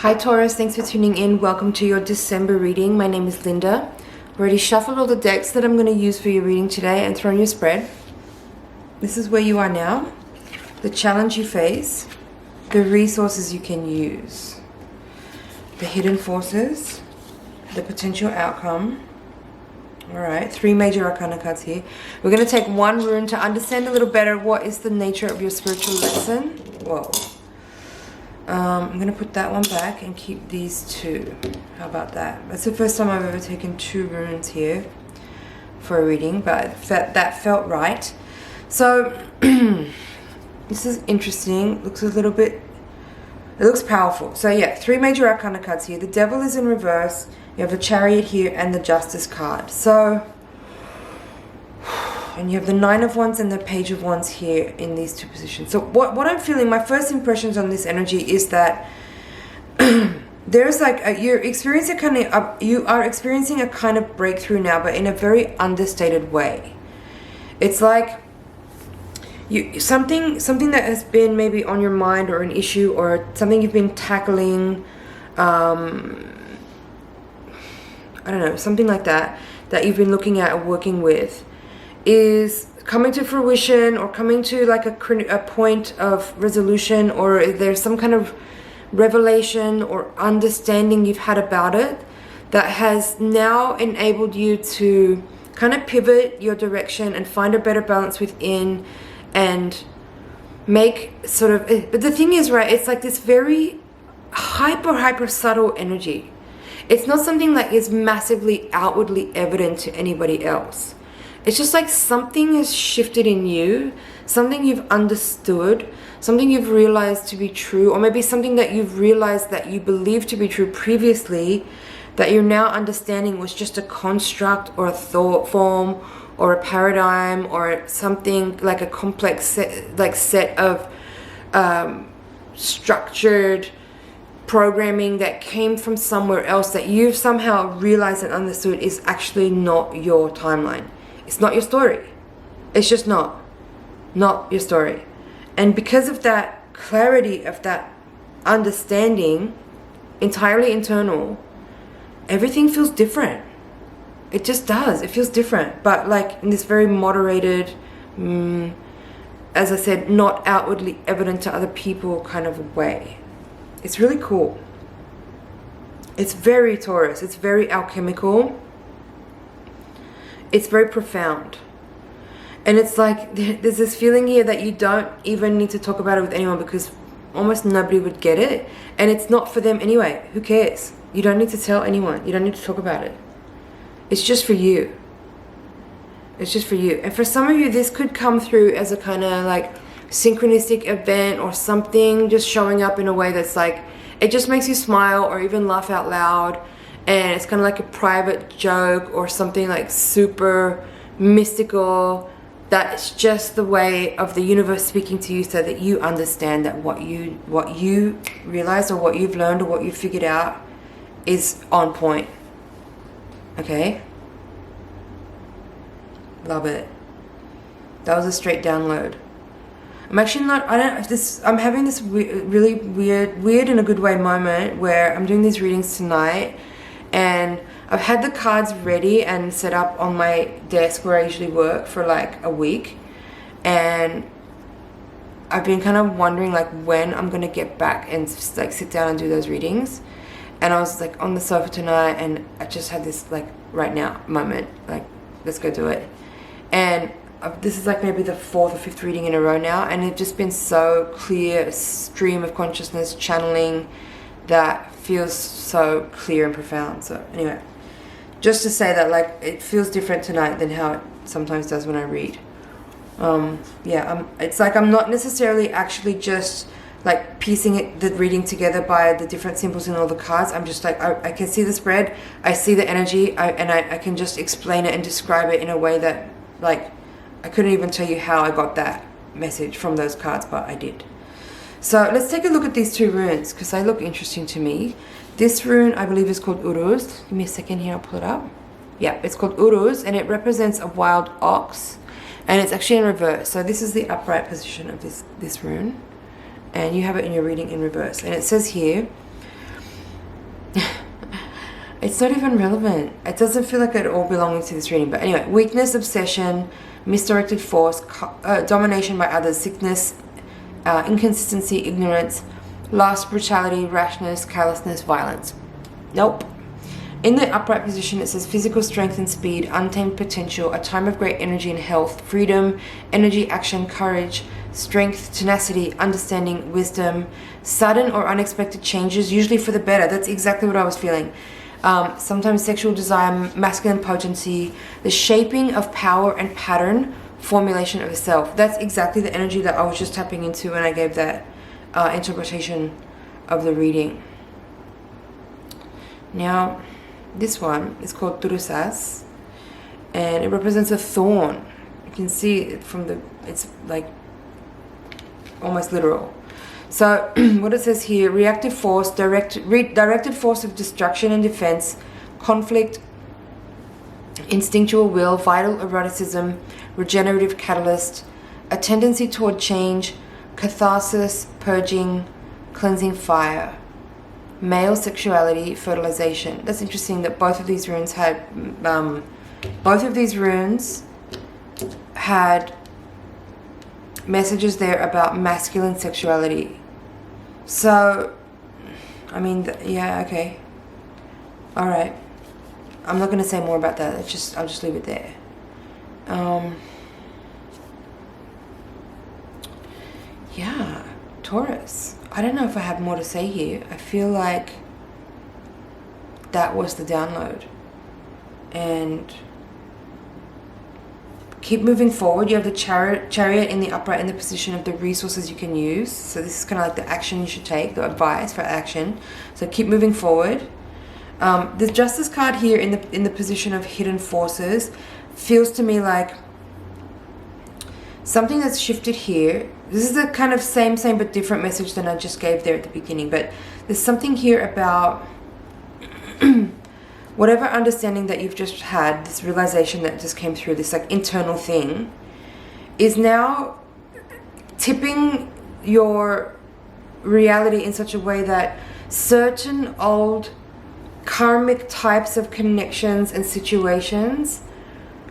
Hi Taurus, thanks for tuning in. Welcome to your December reading. My name is Linda. I've already shuffled all the decks that I'm going to use for your reading today and thrown your spread. This is where you are now, the challenge you face, the resources you can use, the hidden forces, the potential outcome. Alright, 3 major arcana cards here. We're going to take one rune to understand a little better what is the nature of your spiritual lesson. Whoa. I'm going to put that one back and keep these 2. How about that? That's the first time I've ever taken 2 runes here for a reading, but that felt right. So, this is interesting. Looks a little bit... It looks powerful. So yeah, 3 major arcana cards here. The Devil is in reverse. You have the Chariot here and the Justice card. So... And you have the 9 of Wands and the Page of Wands here in these 2 positions. So what I'm feeling, my first impressions on this energy is that there's like you are experiencing a kind of breakthrough now, but in a very understated way. It's like something that has been maybe on your mind, or an issue, or something you've been tackling. I don't know, something like that you've been looking at or working with, is coming to fruition, or coming to like a point of resolution, or there's some kind of revelation or understanding you've had about it that has now enabled you to kind of pivot your direction and find a better balance within and make sort of... But the thing is, right, it's like this very hyper subtle energy. It's not something that is massively outwardly evident to anybody else. It's just like something has shifted in you, something you've understood, something you've realized to be true, or maybe something that you've realized that you believed to be true previously, that you're now understanding was just a construct or a thought form or a paradigm or something like a complex set of structured programming that came from somewhere else that you've somehow realized and understood is actually not your timeline. It's not your story. It's just not your story. And because of that clarity, of that understanding, entirely internal, everything feels different. It just does. It feels different. But like in this very moderated, as I said, not outwardly evident to other people kind of way. It's really cool. It's very Taurus. It's very alchemical. It's very profound. And it's like there's this feeling here that you don't even need to talk about it with anyone, because almost nobody would get it. And it's not for them anyway. Who cares? You don't need to tell anyone. You don't need to talk about it. It's just for you. It's just for you. And for some of you, this could come through as a kind of like synchronistic event or something just showing up in a way that's like, it just makes you smile or even laugh out loud. And it's kind of like a private joke or something like super mystical. That's just the way of the universe speaking to you, so that you understand that what you realize, or what you've learned, or what you've figured out is on point. Okay? Love it. That was a straight download. I'm actually not, I'm having this really weird in a good way moment where I'm doing these readings tonight, and I've had the cards ready and set up on my desk where I usually work for like a week, and I've been kind of wondering like when I'm gonna get back and like sit down and do those readings. And I was like on the sofa tonight, and I just had this like right now moment, like let's go do it. And this is like maybe the 4th or 5th reading in a row now, and it's just been so clear, a stream of consciousness channeling that feels so clear and profound. So anyway, just to say that like it feels different tonight than how it sometimes does when I read. It's like I'm not necessarily actually just like piecing the reading together by the different symbols in all the cards. I'm just like, I can see the spread, I see the energy, I can just explain it and describe it in a way that like I couldn't even tell you how I got that message from those cards, but I did. So let's take a look at these 2 runes, because they look interesting to me. This rune, I believe, is called Uruz. Give me a second here, I'll pull it up. Yeah, it's called Uruz, and it represents a wild ox, and it's actually in reverse. So this is the upright position of this rune, and you have it in your reading in reverse. And it says here, It's not even relevant. It doesn't feel like it all belonging to this reading. But anyway, weakness, obsession, misdirected force, domination by others, sickness, inconsistency, ignorance, lust, brutality, rashness, callousness, violence. Nope. In the upright position, it says physical strength and speed, untamed potential, a time of great energy and health, freedom, energy, action, courage, strength, tenacity, understanding, wisdom, sudden or unexpected changes, usually for the better. That's exactly what I was feeling. Sometimes sexual desire, masculine potency, the shaping of power and pattern, formulation of a self. That's exactly the energy that I was just tapping into when I gave that interpretation of the reading. Now, this one is called Taurus, and it represents a thorn. You can see it from the, it's like almost literal. So what it says here, reactive force, directed force of destruction and defense, conflict, instinctual will, vital eroticism, regenerative catalyst, a tendency toward change, catharsis, purging, cleansing fire, male sexuality, fertilization. That's interesting that both of these runes had messages there about masculine sexuality. So, I mean, yeah, okay. All right. I'm not going to say more about that. I'll just leave it there. Yeah, Taurus. I don't know if I have more to say here. I feel like that was the download. And keep moving forward. You have the chariot in the upright in the position of the resources you can use. So this is kind of like the action you should take, the advice for action. So keep moving forward. The Justice card here in the position of hidden forces feels to me like something that's shifted here. This is the kind of same but different message than I just gave there at the beginning. But there's something here about whatever understanding that you've just had, this realization that just came through, this like internal thing, is now tipping your reality in such a way that certain old karmic types of connections and situations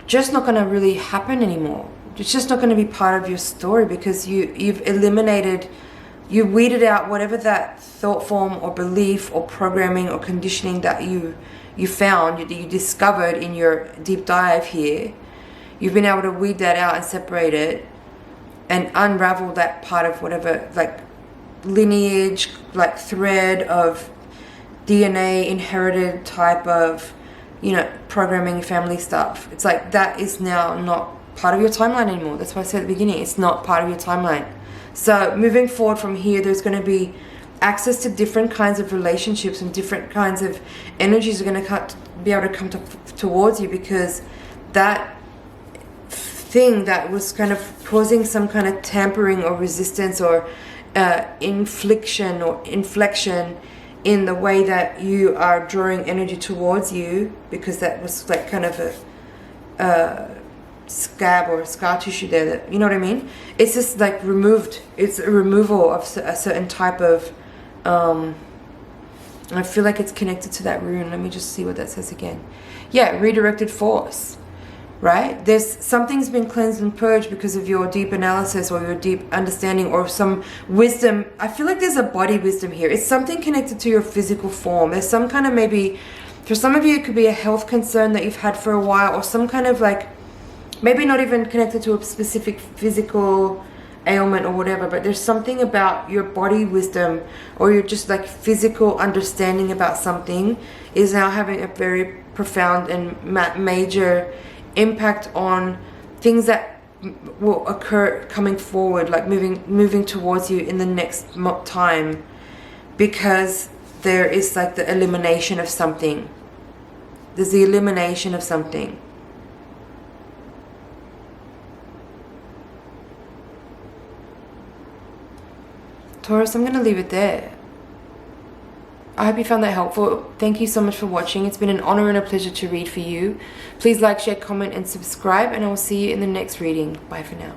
just not going to really happen anymore. It's just not going to be part of your story because you've eliminated, you weeded out whatever that thought form or belief or programming or conditioning that you found, that you discovered in your deep dive here. You've been able to weed that out and separate it and unravel that part of whatever, like lineage, like thread of DNA inherited type of, programming, family stuff. It's like that is now not part of your timeline anymore. That's why I said at the beginning, it's not part of your timeline. So moving forward from here, there's going to be access to different kinds of relationships and different kinds of energies are going to be able to come towards you, because that thing that was kind of causing some kind of tampering or resistance or infliction or inflection in the way that you are drawing energy towards you, because that was like kind of a scab or a scar tissue there, that, you know what I mean? It's just like removed. It's a removal of a certain type of I feel like it's connected to that rune. Let me just see what that says again. Yeah, redirected force, right? Something's been cleansed and purged because of your deep analysis or your deep understanding or some wisdom. I feel like there's a body wisdom here. It's something connected to your physical form. There's some kind of, maybe for some of you it could be a health concern that you've had for a while, or some kind of like, maybe not even connected to a specific physical ailment or whatever, but there's something about your body wisdom or your just like physical understanding about something is now having a very profound and major impact on things that will occur coming forward, like moving towards you in the next time, because there is like the elimination of something. There's the elimination of something. Taurus, I'm going to leave it there. I hope you found that helpful. Thank you so much for watching. It's been an honor and a pleasure to read for you. Please like, share, comment, and subscribe, and I will see you in the next reading. Bye for now.